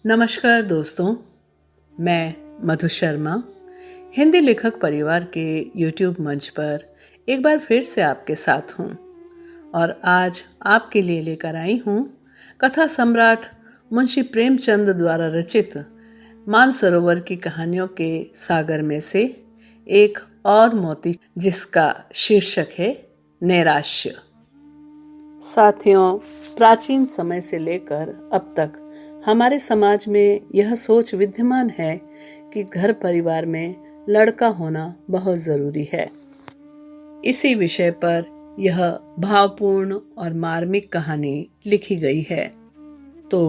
नमस्कार दोस्तों, मैं मधु शर्मा हिंदी लेखक परिवार के YouTube मंच पर एक बार फिर से आपके साथ हूँ और आज आपके लिए लेकर आई हूँ कथा सम्राट मुंशी प्रेमचंद द्वारा रचित मानसरोवर की कहानियों के सागर में से एक और मोती, जिसका शीर्षक है नैराश्य। साथियों, प्राचीन समय से लेकर अब तक हमारे समाज में यह सोच विद्यमान है कि घर परिवार में लड़का होना बहुत जरूरी है। इसी विषय पर यह भावपूर्ण और मार्मिक कहानी लिखी गई है। तो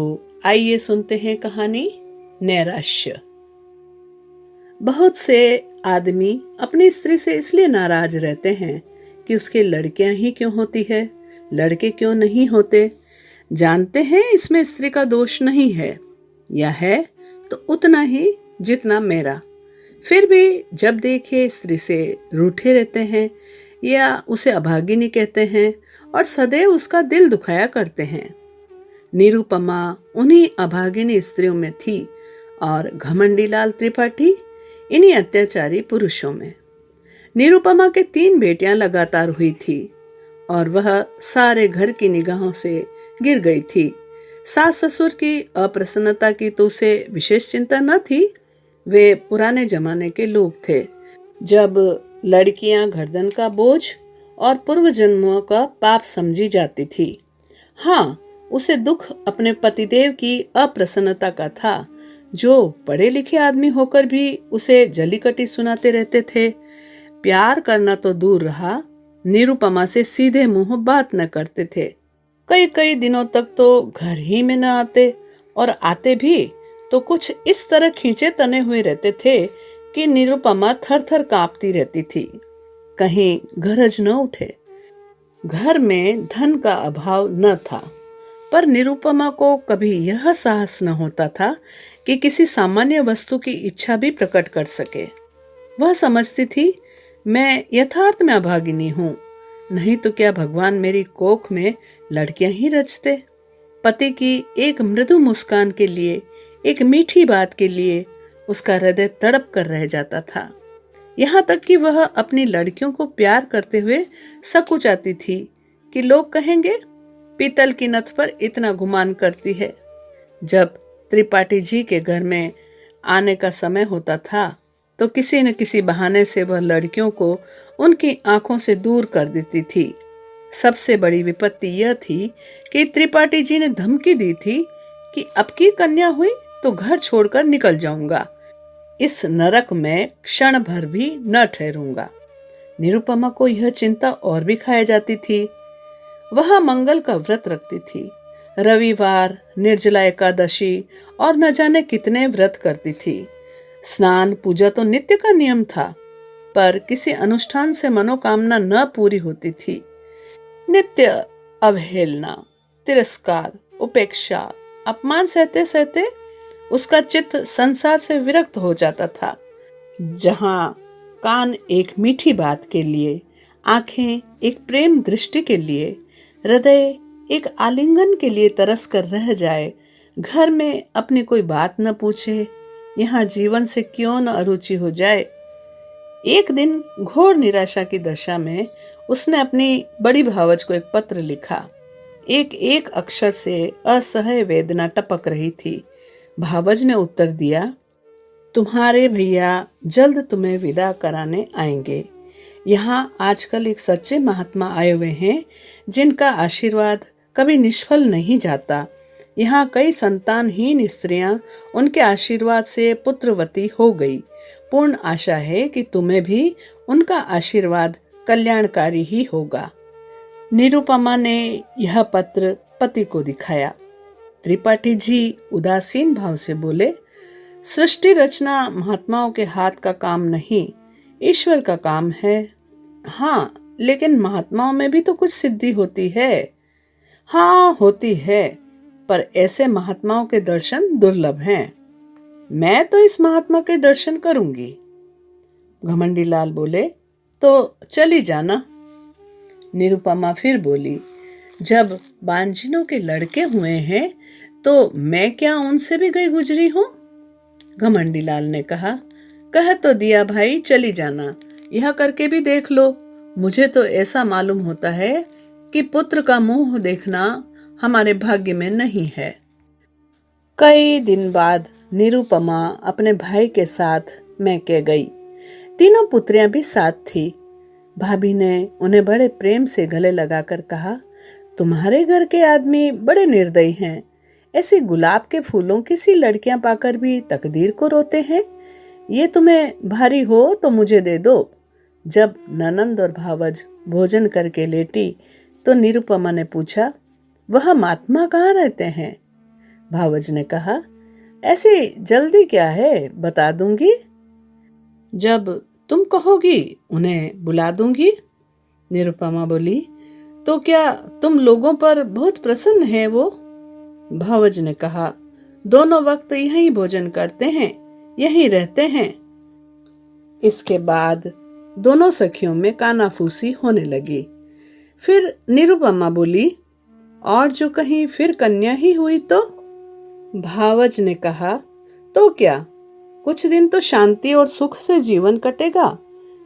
आइए सुनते हैं कहानी नैराश्य। बहुत से आदमी अपनी स्त्री से इसलिए नाराज रहते हैं कि उसकी लड़कियां ही क्यों होती है, लड़के क्यों नहीं होते। जानते हैं इसमें स्त्री का दोष नहीं है, या है तो उतना ही जितना मेरा। फिर भी जब देखे स्त्री से रूठे रहते हैं या उसे अभागिनी कहते हैं और सदैव उसका दिल दुखाया करते हैं। निरुपमा उन्हीं अभागिनी स्त्रियों में थी और घमंडीलाल त्रिपाठी इन्हीं अत्याचारी पुरुषों में। निरुपमा के 3 बेटियां लगातार हुई थी और वह सारे घर की निगाहों से गिर गई थी। सास ससुर की अप्रसन्नता की तो उसे विशेष चिंता न थी। वे पुराने जमाने के लोग थे, जब लड़कियां गर्दन का बोझ और पूर्व जन्मों का पाप समझी जाती थी। हाँ, उसे दुख अपने पतिदेव की अप्रसन्नता का था, जो पढ़े लिखे आदमी होकर भी उसे जलीकटी सुनाते रहते थे। प्यार करना तो दूर रहा, निरुपमा से सीधे मुंह बात न करते थे। कई कई दिनों तक तो घर ही में न आते, और आते भी तो कुछ इस तरह खींचे तने हुए रहते थे कि निरुपमा थर थर कांपती रहती थी, कहीं गरज न उठे। घर में धन का अभाव न था, पर निरुपमा को कभी यह साहस न होता था कि किसी सामान्य वस्तु की इच्छा भी प्रकट कर सके। वह समझती थी, मैं यथार्थ में अभागिनी हूँ, नहीं तो क्या भगवान मेरी कोख में लड़कियां ही रचते। पति की एक मृदु मुस्कान के लिए, एक मीठी बात के लिए उसका हृदय तड़प कर रह जाता था। यहाँ तक कि वह अपनी लड़कियों को प्यार करते हुए सकुचाती थी कि लोग कहेंगे, पीतल की नथ पर इतना गुमान करती है। जब त्रिपाठी जी के घर में आने का समय होता था तो किसी न किसी बहाने से वह लड़कियों को उनकी आंखों से दूर कर देती थी। सबसे बड़ी विपत्ति यह थी कि त्रिपाठी जी ने धमकी दी थी कि अब की कन्या हुई तो घर छोड़कर निकल जाऊंगा, इस नरक में क्षण भर भी न ठहरूंगा। निरुपमा को यह चिंता और भी खाई जाती थी। वह मंगल का व्रत रखती थी, रविवार, निर्जला एकादशी और न जाने कितने व्रत करती थी। स्नान पूजा तो नित्य का नियम था, पर किसी अनुष्ठान से मनोकामना न पूरी होती थी। नित्य अवहेलना, तिरस्कार, उपेक्षा, अपमान सहते सहते उसका चित्त संसार से विरक्त हो जाता था। जहां कान एक मीठी बात के लिए, आंखें एक प्रेम दृष्टि के लिए, हृदय एक आलिंगन के लिए तरस कर रह जाए, घर में अपनी कोई बात न पूछे, यहाँ जीवन से क्यों न अरुचि हो जाए। एक दिन घोर निराशा की दशा में उसने अपनी बड़ी भावज को एक पत्र लिखा। एक एक अक्षर से असह्य वेदना टपक रही थी। भावज ने उत्तर दिया, तुम्हारे भैया जल्द तुम्हें विदा कराने आएंगे। यहाँ आजकल एक सच्चे महात्मा आए हुए हैं, जिनका आशीर्वाद कभी निष्फल नहीं जाता। यहाँ कई संतानहीन स्त्रियां उनके आशीर्वाद से पुत्रवती हो गई। पूर्ण आशा है कि तुम्हें भी उनका आशीर्वाद कल्याणकारी ही होगा। निरुपमा ने यह पत्र पति को दिखाया। त्रिपाठी जी उदासीन भाव से बोले, सृष्टि रचना महात्माओं के हाथ का काम नहीं, ईश्वर का काम है। हाँ, लेकिन महात्माओं में भी तो कुछ सिद्धि होती है। हाँ, होती है, पर ऐसे महात्माओं के दर्शन दुर्लभ हैं। मैं तो इस महात्मा के दर्शन करूंगी। घमंडी लाल बोले, तो चली जाना। निरुपमा फिर बोली, जब बांझिनों के लड़के हुए हैं तो मैं क्या उनसे भी गई गुजरी हूँ? घमंडी लाल ने कहा, कह तो दिया भाई, चली जाना, यह करके भी देख लो। मुझे तो ऐसा मालूम होता है कि पुत्र का मुंह देखना हमारे भाग्य में नहीं है। कई दिन बाद निरुपमा अपने भाई के साथ मैके गई। तीनों पुत्रियां भी साथ थी। भाभी ने उन्हें बड़े प्रेम से गले लगाकर कहा, तुम्हारे घर के आदमी बड़े निर्दयी हैं। ऐसी गुलाब के फूलों की सी लड़कियां पाकर भी तकदीर को रोते हैं। ये तुम्हें भारी हो तो मुझे दे दो। जब ननंद और भावज भोजन करके लेटी तो निरुपमा ने पूछा, वह महात्मा कहाँ रहते हैं? भावज ने कहा, ऐसी जल्दी क्या है, बता दूंगी। जब तुम कहोगी उन्हें बुला दूंगी। निरुपमा बोली, तो क्या तुम लोगों पर बहुत प्रसन्न है वो? भावज ने कहा, दोनों वक्त यहीं भोजन करते हैं, यहीं रहते हैं। इसके बाद दोनों सखियों में कानाफूसी होने लगी। फिर निरुपमा बोली, और जो कहीं फिर कन्या ही हुई तो? भावज ने कहा, तो क्या, कुछ दिन तो शांति और सुख से जीवन कटेगा।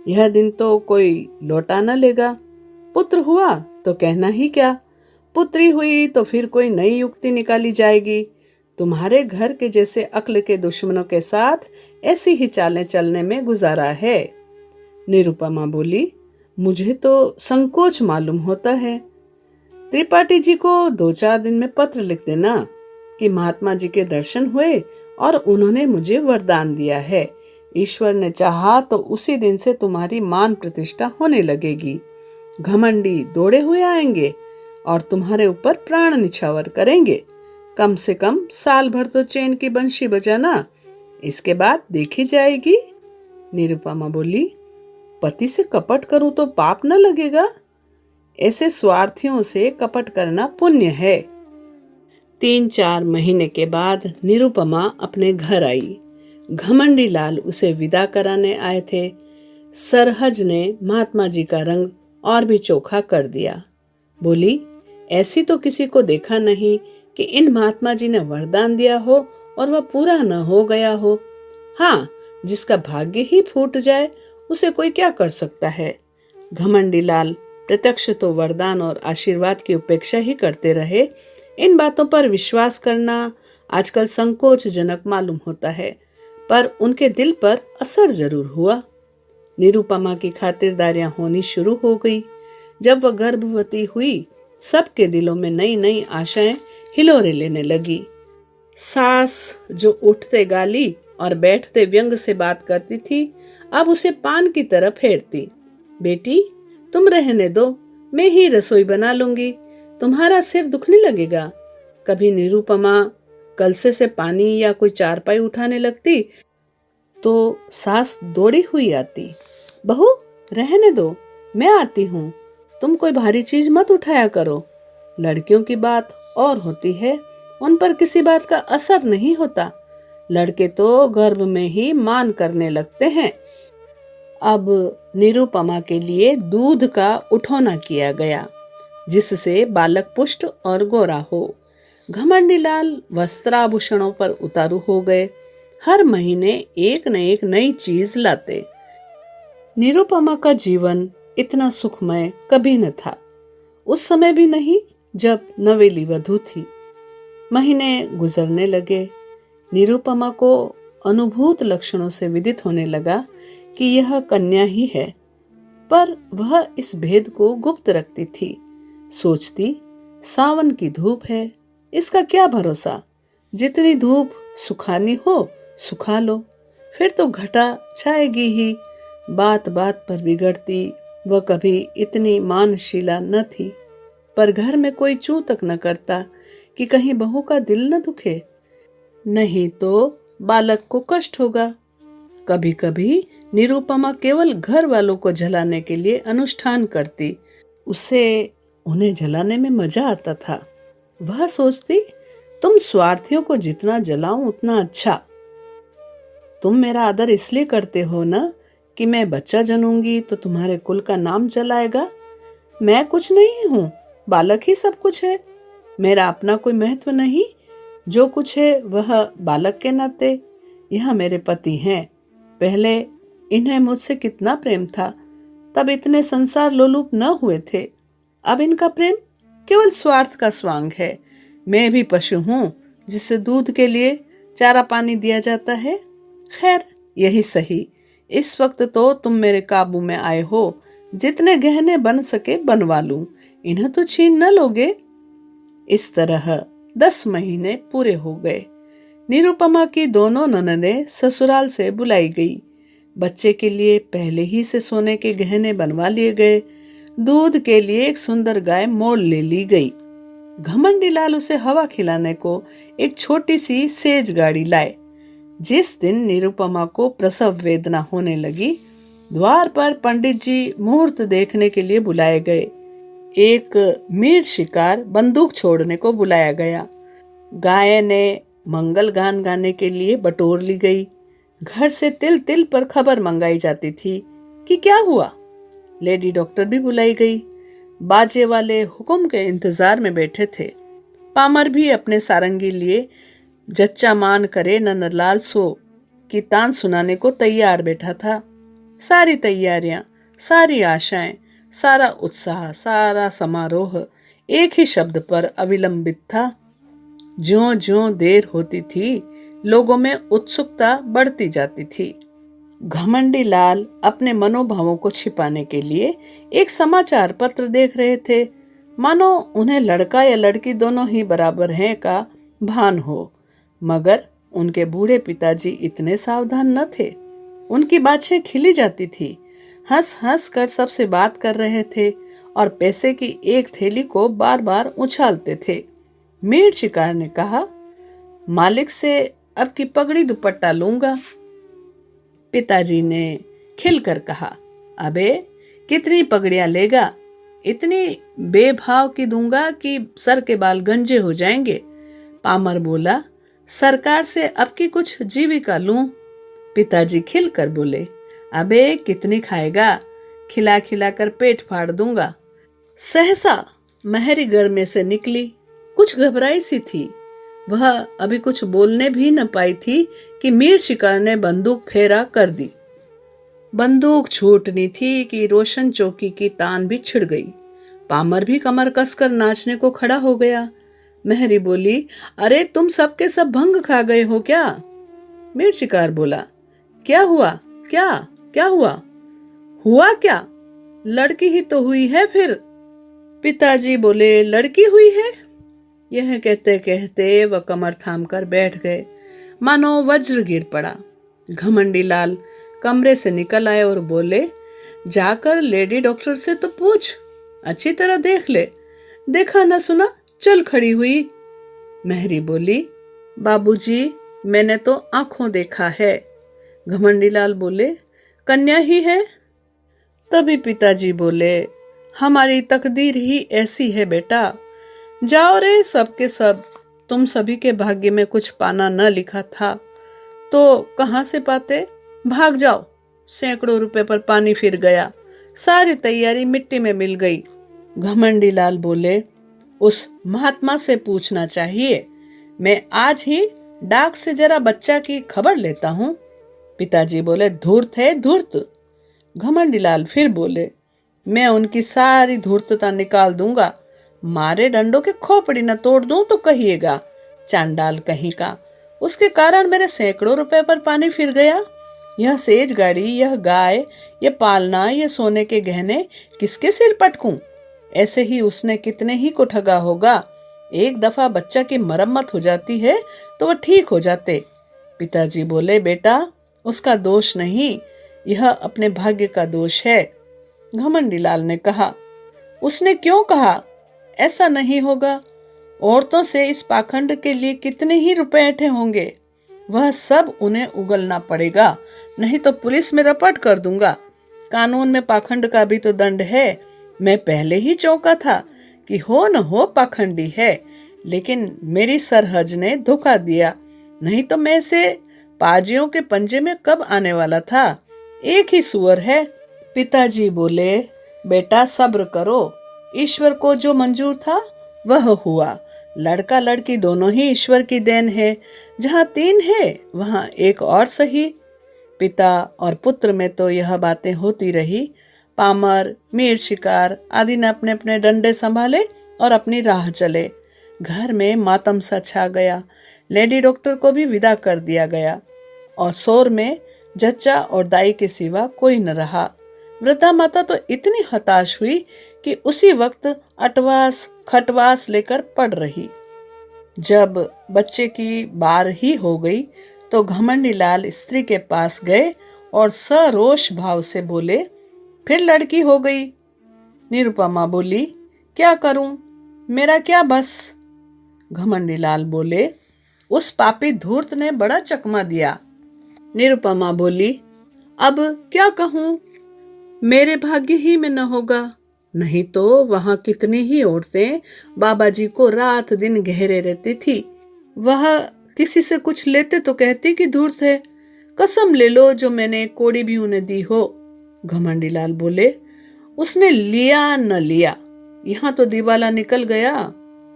यह दिन तो कोई लौटा न लेगा। पुत्र हुआ तो कहना ही क्या, पुत्री हुई तो फिर कोई नई युक्ति निकाली जाएगी। तुम्हारे घर के जैसे अक्ल के दुश्मनों के साथ ऐसी ही चालें चलने में गुजारा है। निरुपमा बोली, मुझे तो संकोच मालूम होता है। त्रिपाठी जी को 2-4 दिन में पत्र लिख देना कि महात्मा जी के दर्शन हुए और उन्होंने मुझे वरदान दिया है। ईश्वर ने चाहा तो उसी दिन से तुम्हारी मान प्रतिष्ठा होने लगेगी। घमंडी दौड़े हुए आएंगे और तुम्हारे ऊपर प्राण निछावर करेंगे। कम से कम साल भर तो चैन की बंशी बजाना, इसके बाद देखी जाएगी। निरुपमा बोली, पति से कपट करूं तो पाप न लगेगा? ऐसे स्वार्थियों से कपट करना पुण्य है। 3-4 महीने के बाद निरुपमा अपने घर आई। घमंडी लाल उसे विदा कराने आए थे। सरहज ने महात्मा जी का रंग और भी चोखा कर दिया। बोली, ऐसी तो किसी को देखा नहीं कि इन महात्मा जी ने वरदान दिया हो और वह पूरा न हो गया हो। हाँ, जिसका भाग्य ही फूट जाए उसे कोई क्या कर सकता है। घमंडी लाल प्रत्यक्ष तो वरदान और आशीर्वाद की उपेक्षा ही करते रहे। इन बातों पर विश्वास करना आजकल संकोचजनक मालूम होता है, पर उनके दिल पर असर जरूर हुआ। निरुपमा की खातिरदारियां होनी शुरू हो गई। जब वह गर्भवती हुई, सबके दिलों में नई नई आशाएं हिलोरे लेने लगी। सास जो उठते गाली और बैठते व्यंग से बात करती थी, अब उसे पान की तरह फेरती। बेटी, तुम रहने दो, मैं ही रसोई बना लूंगी, तुम्हारा सिर दुखने लगेगा। कभी निरुपमा कलसे से पानी या कोई चारपाई उठाने लगती तो सास दौड़ी हुई आती, बहू रहने दो, मैं आती हूँ, तुम कोई भारी चीज मत उठाया करो। लड़कियों की बात और होती है, उन पर किसी बात का असर नहीं होता। लड़के तो गर्भ में ही मान करने लगते हैं। अब निरुपमा के लिए दूध का उठौना किया गया, जिससे बालक पुष्ट और गोरा हो। घमंडी लाल वस्त्राभूषणों पर उतारू हो गए। हर महीने एक न एक नई चीज लाते। निरुपमा का जीवन इतना सुखमय कभी न था। उस समय भी नहीं जब नवेली वधू थी। महीने गुजरने लगे। निरुपमा को अनुभूत लक्षणों से विदित होने लगा कि यह कन्या ही है, पर वह इस भेद को गुप्त रखती थी। सोचती, सावन की धूप है, इसका क्या भरोसा, जितनी धूप सुखानी हो सुखा लो, फिर तो घटा छाएगी ही। बात बात पर बिगड़ती। वह कभी इतनी मानशीला न थी, पर घर में कोई चू तक न करता कि कहीं बहू का दिल न दुखे, नहीं तो बालक को कष्ट होगा। कभी कभी निरुपमा केवल घर वालों को जलाने के लिए अनुष्ठान करती। उसे उन्हें जलाने में मजा आता था। वह सोचती, तुम स्वार्थियों को जितना जलाऊं उतना अच्छा। तुम मेरा आदर इसलिए करते हो ना कि मैं बच्चा जनूंगी तो तुम्हारे कुल का नाम जलाएगा। मैं कुछ नहीं हूँ, बालक ही सब कुछ है। मेरा अपना कोई महत्व नहीं, जो कुछ है वह बालक के नाते। यह मेरे पति हैं। पहले इन्हें मुझसे कितना प्रेम था, तब इतने संसार लोलुप न हुए थे। अब इनका प्रेम केवल स्वार्थ का स्वांग है। मैं भी पशु हूँ जिसे दूध के लिए चारा पानी दिया जाता है। खैर, यही सही। इस वक्त तो तुम मेरे काबू में आए हो। जितने गहने बन सके बनवा लूं, इन्हें तो छीन न लोगे। इस तरह 10 महीने पूरे हो गए। निरुपमा की दोनों ननदें ससुराल से बुलाई गई। बच्चे के लिए पहले ही से सोने के गहने बनवा लिए गए। दूध के लिए एक सुंदर गाय मोल ले ली गई। घमंडी लाल उसे हवा खिलाने को एक छोटी सी सेज गाड़ी लाए। जिस दिन निरुपमा को प्रसव वेदना होने लगी, द्वार पर पंडित जी मुहूर्त देखने के लिए बुलाए गए। एक मीर शिकार बंदूक छोड़ने को बुलाया गया। गाय ने मंगल गान गाने के लिए बटोर ली गई। घर से तिल तिल पर खबर मंगाई जाती थी कि क्या हुआ। लेडी डॉक्टर भी बुलाई गई। बाजे वाले हुक्म के इंतजार में बैठे थे। पामर भी अपने सारंगी लिए जच्चा मान करे नंदलाल सो की तान सुनाने को तैयार बैठा था। सारी तैयारियां, सारी आशाएं, सारा उत्साह, सारा समारोह एक ही शब्द पर अविलंबित था। ज्यों ज्यों देर होती थी, लोगों में उत्सुकता बढ़ती जाती थी। घमंडी लाल अपने मनोभावों को छिपाने के लिए एक समाचार पत्र देख रहे थे, मानो उन्हें लड़का या लड़की दोनों ही बराबर हैं का भान हो। मगर उनके बूढ़े पिताजी इतने सावधान न थे। उनकी बातें खिली जाती थी। हंस हंस कर सबसे बात कर रहे थे और पैसे की एक थैली को बार बार उछालते थे। मीर शिकार ने कहा, मालिक से अब की पगड़ी दुपट्टा लूंगा। पिताजी ने खिलकर कहा, अबे कितनी पगड़ियां लेगा? इतनी बेभाव की दूंगा कि सर के बाल गंजे हो जाएंगे। पामर बोला, सरकार से अब की कुछ जीविका लूं। पिताजी खिलकर बोले, अबे कितनी खाएगा? खिला खिला कर पेट फाड़ दूंगा। सहसा महरी घर में से निकली। कुछ घबराई सी थी। वह अभी कुछ बोलने भी न पाई थी कि मीर शिकार ने बंदूक फेरा कर दी। बंदूक छूटनी थी कि रोशन चौकी की तान भी छिड़ गई। पामर भी कमर कसकर नाचने को खड़ा हो गया। महरी बोली, अरे तुम सबके सब भंग खा गए हो क्या? मीर शिकार बोला, क्या हुआ? क्या क्या हुआ? हुआ क्या? लड़की ही तो हुई है फिर। पिताजी बोले, लड़की हुई है? यह कहते कहते वह कमर थाम कर बैठ गए, मानो वज्र गिर पड़ा। घमंडी लाल कमरे से निकल आए और बोले, जाकर लेडी डॉक्टर से तो पूछ, अच्छी तरह देख ले। देखा न सुना, चल खड़ी हुई। महरी बोली, बाबूजी मैंने तो आंखों देखा है। घमंडी लाल बोले, कन्या ही है? तभी पिताजी बोले, हमारी तकदीर ही ऐसी है बेटा। जाओ रे सबके सब। तुम सभी के भाग्य में कुछ पाना न लिखा था तो कहां से पाते? भाग जाओ। सैकड़ों रुपए पर पानी फिर गया। सारी तैयारी मिट्टी में मिल गई। घमंडी लाल बोले, उस महात्मा से पूछना चाहिए। मैं आज ही डाक से जरा बच्चा की खबर लेता हूँ। पिताजी बोले, धूर्त है धूर्त। घमंडी लाल फिर बोले, मैं उनकी सारी धूर्तता निकाल दूंगा। मारे डंडों के खोपड़ी न तोड़ दूं तो कहिएगा, चांडाल कहीं का। उसके कारण मेरे सैकड़ों रुपए पर पानी फिर गया। यह सेज गाड़ी, यह गाय, यह पालना, यह सोने के गहने किसके सिर पटकूं? ऐसे ही उसने कितने ही को ठगा होगा। एक दफा बच्चा की मरम्मत हो जाती है तो वह ठीक हो जाते। पिताजी बोले, बेटा उसका दोष नहीं, यह अपने भाग्य का दोष है। घमंडी लाल ने कहा, उसने क्यों कहा? ऐसा नहीं होगा। औरतों से इस पाखंड के लिए कितने ही रुपए ऐंठे होंगे। वह सब उन्हें उगलना पड़ेगा, नहीं तो पुलिस में रपट कर दूंगा। कानून में पाखंड का भी तो दंड है। मैं पहले ही चौंका था कि हो न हो पाखंडी है, लेकिन मेरी सरहज ने धोखा दिया, नहीं तो मैं से पाजियों के पंजे में कब आने वाला था। एक ही सुअर है। पिताजी बोले, बेटा सब्र करो, ईश्वर को जो मंजूर था वह हुआ। लड़का लड़की दोनों ही ईश्वर की देन है। जहाँ 3 है वहाँ एक और सही। पिता और पुत्र में तो यह बातें होती रही। पामर, मीर शिकार आदि ने अपने अपने डंडे संभाले और अपनी राह चले। घर में मातम सा छा गया। लेडी डॉक्टर को भी विदा कर दिया गया और शोर में जच्चा और दाई के सिवा कोई न रहा। वृद्धा माता तो इतनी हताश हुई कि उसी वक्त अटवास खटवास लेकर पड़ रही। जब बच्चे की बार ही हो गई तो घमंडी लाल स्त्री के पास गए और सरोष भाव से बोले, फिर लड़की हो गई। निरुपमा बोली, क्या करूं, मेरा क्या बस। घमंडी लाल बोले, उस पापी धूर्त ने बड़ा चकमा दिया। निरुपमा बोली, अब क्या कहूं, मेरे भाग्य ही में न होगा। नहीं तो वहां कितनी ही औरतें बाबा जी को रात दिन घेरे रहती थी। वह किसी से कुछ लेते तो कहती कि धूर्त है। कसम ले लो जो मैंने कोड़ी भी उन्हें दी हो। घमंडी लाल बोले, उसने लिया न लिया, यहाँ तो दिवाला निकल गया।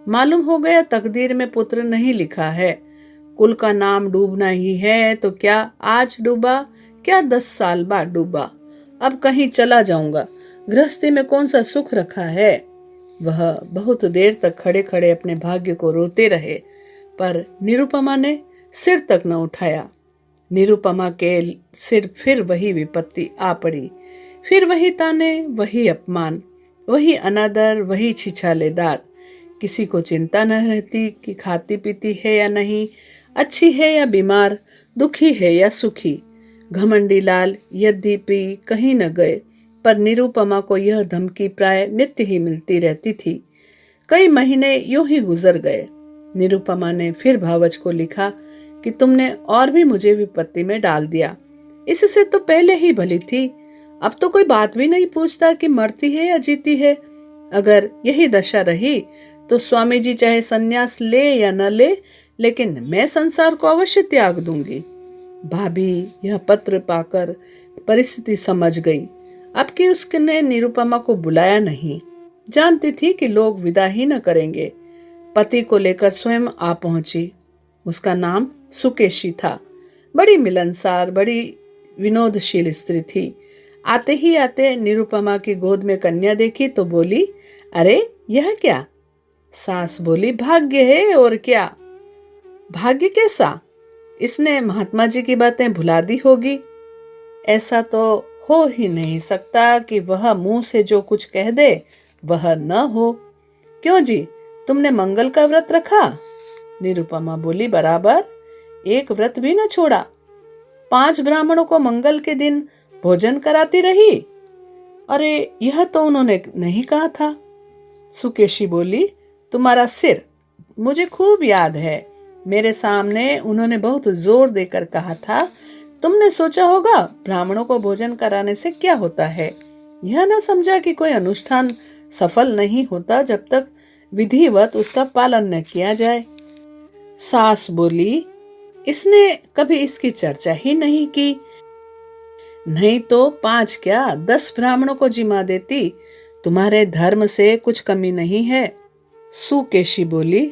मालूम हो गया तकदीर में पुत्र नहीं लिखा है। कुल का नाम डूबना ही है तो क्या आज डूबा, क्या 10 साल बाद डूबा। अब कहीं चला जाऊंगा, गृहस्थी में कौन सा सुख रखा है। वह बहुत देर तक खड़े खड़े अपने भाग्य को रोते रहे, पर निरुपमा ने सिर तक न उठाया। निरुपमा के सिर फिर वही विपत्ति आ पड़ी। फिर वही ताने, वही अपमान, वही अनादर, वही छिछालेदार। किसी को चिंता न रहती कि खाती पीती है या नहीं, अच्छी है या बीमार, दुखी है या सुखी। घमंडी लाल यद्यपि कहीं न गए, पर निरुपमा को यह धमकी प्राय नित्य ही मिलती रहती थी। कई महीने यूं ही गुजर गए। निरुपमा ने फिर भावच को लिखा कि तुमने और भी मुझे विपत्ति में डाल दिया। इससे तो पहले ही भली थी। अब तो कोई बात भी नहीं पूछता कि मरती है या जीती है। अगर यही दशा रही तो स्वामी जी चाहे संन्यास ले या न ले, लेकिन मैं संसार को अवश्य त्याग दूंगी। भाभी यह पत्र पाकर परिस्थिति समझ गई। अब कि उसने निरुपमा को बुलाया नहीं। जानती थी कि लोग विदा ही न करेंगे। पति को लेकर स्वयं आ पहुंची। उसका नाम सुकेशी था। बड़ी मिलनसार, बड़ी विनोदशील स्त्री थी। आते ही आते निरुपमा की गोद में कन्या देखी तो बोली, अरे यह क्या। सास बोली, भाग्य है और क्या। भाग्य कैसा, इसने महात्मा जी की बातें भुला दी होगी। ऐसा तो हो ही नहीं सकता कि वह मुंह से जो कुछ कह दे वह न हो। क्यों जी, तुमने मंगल का व्रत रखा। निरुपमा बोली, बराबर, एक व्रत भी न छोड़ा। 5 ब्राह्मणों को मंगल के दिन भोजन कराती रही। अरे यह तो उन्होंने नहीं कहा था। सुकेशी बोली, तुम्हारा सिर, मुझे खूब याद है। मेरे सामने उन्होंने बहुत जोर देकर कहा था, तुमने सोचा होगा ब्राह्मणों को भोजन कराने से क्या होता है। यह ना समझा कि कोई अनुष्ठान सफल नहीं होता जब तक विधिवत उसका पालन न किया जाए। सास बोली, इसने कभी इसकी चर्चा ही नहीं की। नहीं तो 5 क्या 10 ब्राह्मणों को जिमा देती। तुम्हारे धर्म से कुछ कमी नहीं है। सुकेशी बोली,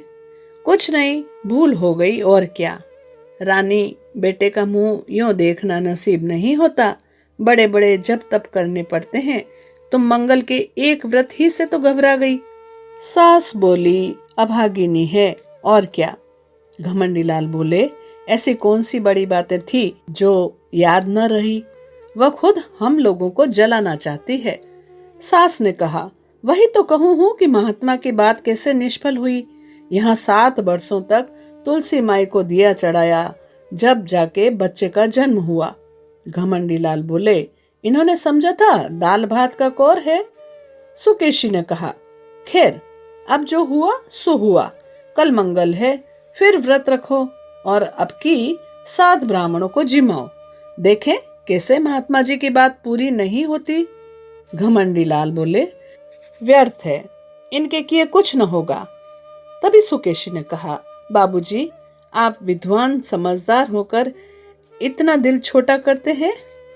कुछ नहीं, भूल हो गई और क्या। रानी, बेटे का मुंह यूं देखना नसीब नहीं होता। बड़े बड़े जप तप करने पड़ते हैं। तुम मंगल के एक व्रत ही से तो घबरा गई। सास बोली, अभागिनी है और क्या। घमंडी लाल बोले, ऐसी कौन सी बड़ी बातें थी जो याद न रही। वह खुद हम लोगों को जलाना चाहती है। सास ने कहा, वही तो कहूं हूं कि महात्मा की बात कैसे निष्फल हुई। यहाँ 7 वर्षों तक तुलसी माई को दिया चढ़ाया, जब जाके बच्चे का जन्म हुआ। घमंडी लाल बोले, इन्होंने समझा था दाल भात का कौर है। सुकेशी ने कहा, खैर अब जो हुआ सो हुआ। कल मंगल है, फिर व्रत रखो और अब की 7 ब्राह्मणों को जिमाओ। देखें कैसे महात्मा जी की बात पूरी नहीं होती। घमंडी लाल बोले, व्यर्थ है, इनके किए कुछ न होगा। तभी सुकेशी ने कहा, बाबूजी, आप विद्वान समझदार होकर इतना दिल छोटा करते हैं।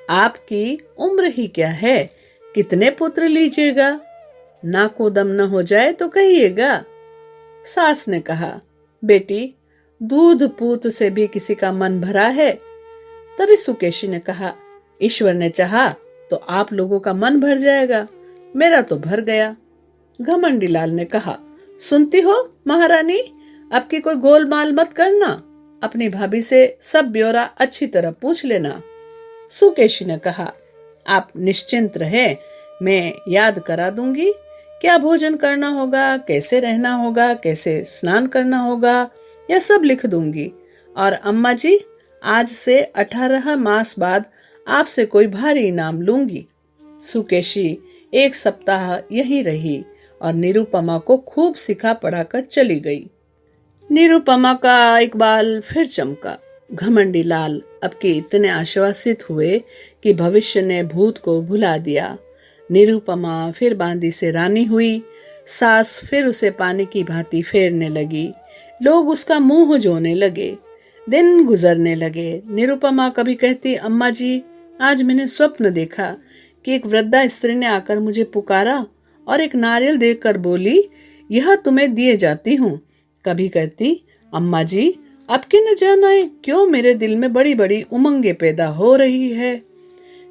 आपकी उम्र ही क्या है, कितने पुत्र लीजिएगा। नाको दम न हो जाए तो कहिएगा। सास ने कहा, बेटी, दूध पूत से भी किसी का मन भरा है? तभी सुकेशी ने कहा, ईश्वर ने चाहा तो आप लोगों का मन भर जाएगा, मेरा तो भर गया। घमंडी लाल ने कहा, सुनती हो महारानी, अब की कोई गोलमाल मत करना, अपनी भाभी से सब ब्यौरा अच्छी तरह पूछ लेना। सुकेशी ने कहा, आप निश्चिंत रहे, मैं याद करा दूंगी। क्या भोजन करना होगा, कैसे रहना होगा, कैसे स्नान करना होगा, यह सब लिख दूंगी। और अम्मा जी, आज से 18 मास बाद आपसे कोई भारी इनाम लूंगी। सुकेशी 1 सप्ताह यहीं रही और निरुपमा को खूब सिखा पढ़ाकर चली गई। निरुपमा का इकबाल फिर चमका। घमंडी लाल अब के इतने आश्वासित हुए कि भविष्य ने भूत को भुला दिया। निरुपमा फिर बांदी से रानी हुई। सास फिर उसे पानी की भांति फेरने लगी। लोग उसका मुंह जोने लगे। दिन गुजरने लगे। निरुपमा कभी कहती, अम्मा जी, आज मैंने स्वप्न देखा कि एक वृद्धा स्त्री ने आकर मुझे पुकारा और एक नारियल देकर बोली, यह तुम्हें दिए जाती हूँ। कभी कहती, अम्मा जी, अब के न जाने क्यों मेरे दिल में बड़ी बड़ी उमंगे पैदा हो रही है।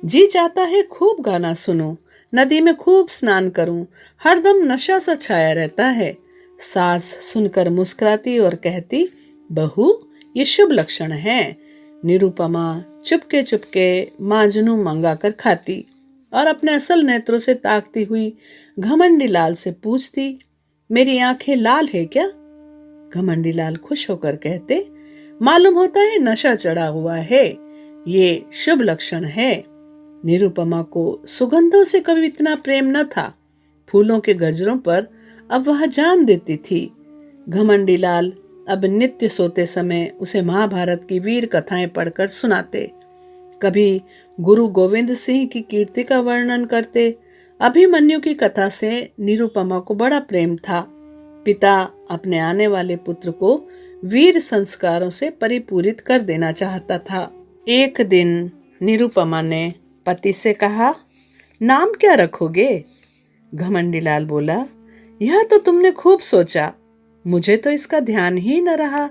जी चाहता है खूब गाना सुनूं, नदी में खूब स्नान करूं, हरदम नशा सा छाया रहता है। सास सुनकर मुस्कुराती और कहती, बहू, ये शुभ लक्षण है। निरुपमा चुपके चुपके माजनू मंगा कर खाती और अपने असल नेत्रों से ताकती हुई घमंडी लाल से पूछती, मेरी आंखें लाल है क्या? घमंडी लाल खुश होकर कहते, मालूम होता है नशा चढ़ा हुआ है, ये शुभ लक्षण है। निरुपमा को सुगंधों से कभी इतना प्रेम न था। फूलों के गजरों पर अब वह जान देती थी। घमंडी लाल अब नित्य सोते समय उसे महाभारत की वीर कथाएं पढ़कर सुनाते। कभी गुरु गोविंद सिंह की कीर्ति का वर्णन करते। अभिमन्यु की कथा से निरुपमा को बड़ा प्रेम था। पिता अपने आने वाले पुत्र को वीर संस्कारों से परिपूरित कर देना चाहता था। एक दिन निरुपमा ने पति से कहा, नाम क्या रखोगे? घमंडी लाल बोला, यह तो तुमने खूब सोचा, मुझे तो इसका ध्यान ही न रहा।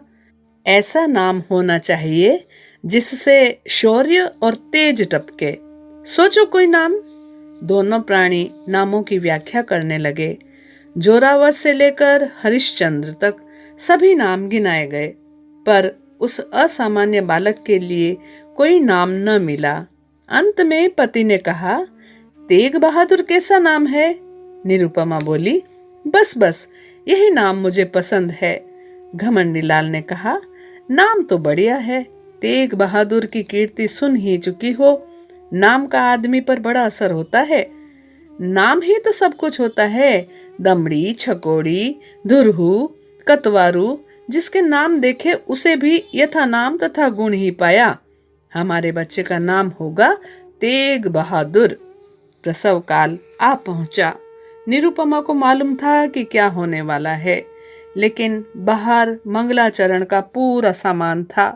ऐसा नाम होना चाहिए जिससे शौर्य और तेज टपके। सोचो कोई नाम। दोनों प्राणी नामों की व्याख्या करने लगे। जोरावर से लेकर हरिश्चंद्र तक सभी नाम गिनाए गए, पर उस असामान्य बालक के लिए कोई नाम न मिला। अंत में पति ने कहा, तेग बहादुर कैसा नाम है? निरुपमा बोली, बस बस यही नाम मुझे पसंद है। घमंडी लाल ने कहा, नाम तो बढ़िया है, तेग बहादुर की कीर्ति सुन ही चुकी हो। नाम का आदमी पर बड़ा असर होता है। नाम ही तो सब कुछ होता है। दमड़ी, छकोड़ी, धुरहु, कतवारू, जिसके नाम देखे उसे भी यथा नाम तथा गुण ही पाया। हमारे बच्चे का नाम होगा तेग बहादुर। प्रसव काल आ पहुंचा। निरुपमा को मालूम था कि क्या होने वाला है, लेकिन बाहर मंगलाचरण का पूरा सामान था।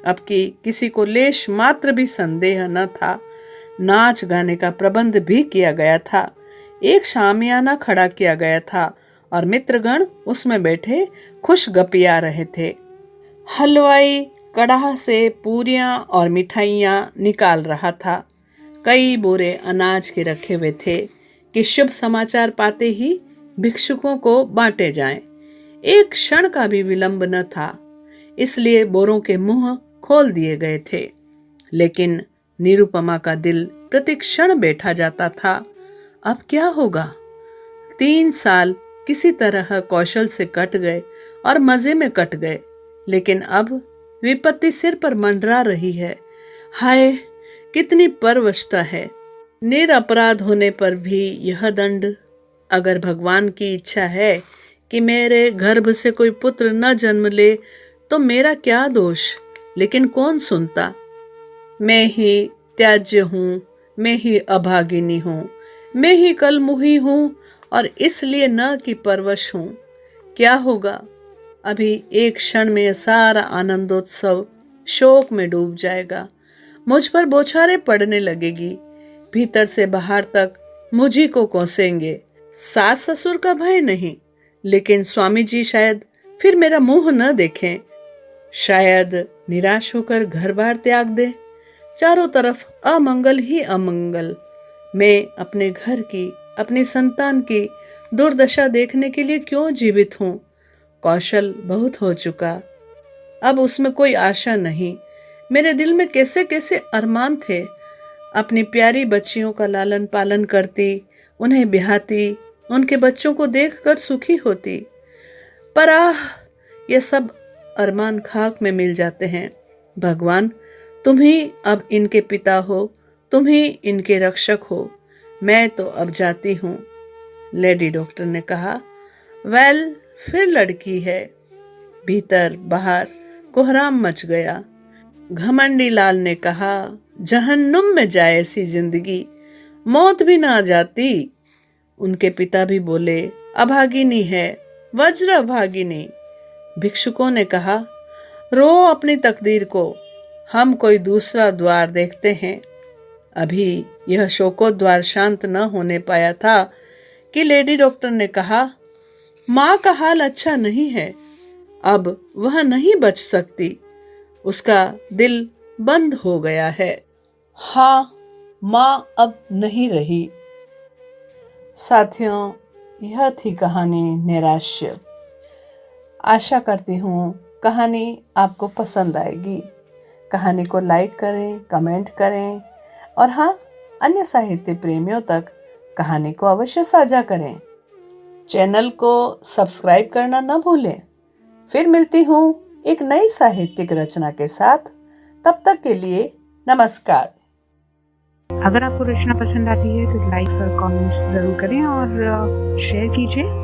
अब कि किसी को लेश मात्र भी संदेह न था। नाच गाने का प्रबंध भी किया गया था। एक शामियाना खड़ा किया गया था और मित्रगण उसमें बैठे खुश गपिया रहे थे। हलवाई कड़ाह से पूरियां और मिठाइयां निकाल रहा था। कई बोरे अनाज के रखे हुए थे कि शुभ समाचार पाते ही भिक्षुकों को बांटे जाएं। एक क्षण का भी विलंब न था, इसलिए बोरों के मुंह खोल दिए गए थे। लेकिन निरुपमा का दिल प्रतिक्षण बैठा जाता था। अब क्या होगा? 3 साल किसी तरह कौशल से कट गए और मजे में कट गए, लेकिन अब विपत्ति सिर पर मंडरा रही है। हाय, कितनी परवशता है। निरपराध होने पर भी यह दंड। अगर भगवान की इच्छा है कि मेरे गर्भ से कोई पुत्र न जन्म ले तो मेरा क्या दोष? लेकिन कौन सुनता? मैं ही त्याज्य हूँ, मैं ही अभागिनी हूँ, मैं ही कलमुही हूँ और इसलिए न कि परवश हूँ। क्या होगा? अभी एक क्षण में सारा आनंदोत्सव शोक में डूब जाएगा। मुझ पर बौछारें पड़ने लगेगी। भीतर से बाहर तक मुझी को कोसेंगे। सास ससुर का भय नहीं, लेकिन स्वामी जी शायद फिर मेरा मुंह न देखें, शायद निराश होकर घर बार त्याग दे। चारों तरफ अमंगल ही अमंगल। मैं अपने घर की, अपनी संतान की दुर्दशा देखने के लिए क्यों जीवित हूँ? कौशल बहुत हो चुका, अब उसमें कोई आशा नहीं। मेरे दिल में कैसे कैसे अरमान थे। अपनी प्यारी बच्चियों का लालन पालन करती, उन्हें ब्याहती, उनके बच्चों को देखकर सुखी होती। पर ये सब अरमान खाक में मिल जाते हैं। भगवान, तुम ही अब इनके पिता हो, तुम ही इनके रक्षक हो। मैं तो अब जाती हूँ। लेडी डॉक्टर ने कहा। वेल, फिर लड़की है। भीतर बाहर कोहराम मच गया। घमंडी लाल ने कहा, जहन्नुम में जाए ऐसी जिंदगी, मौत भी ना आ जाती। उनके पिता भी बोले, अभागिनी है, वज्र अभागिनी। भिक्षुकों ने कहा, रो अपनी तकदीर को, हम कोई दूसरा द्वार देखते हैं। अभी यह शोकोद्वार शांत न होने पाया था कि लेडी डॉक्टर ने कहा, माँ का हाल अच्छा नहीं है, अब वह नहीं बच सकती, उसका दिल बंद हो गया है। हाँ, माँ अब नहीं रही। साथियों, यह थी कहानी नैराश्य। आशा करती हूँ कहानी आपको पसंद आएगी। कहानी को लाइक करें, कमेंट करें और हाँ, अन्य साहित्य प्रेमियों तक कहानी को अवश्य साझा करें। चैनल को सब्सक्राइब करना न भूलें। फिर मिलती हूँ एक नई साहित्यिक रचना के साथ। तब तक के लिए नमस्कार। अगर आपको रचना पसंद आती है तो लाइक और कमेंट्स ज़रूर करें और शेयर कीजिए।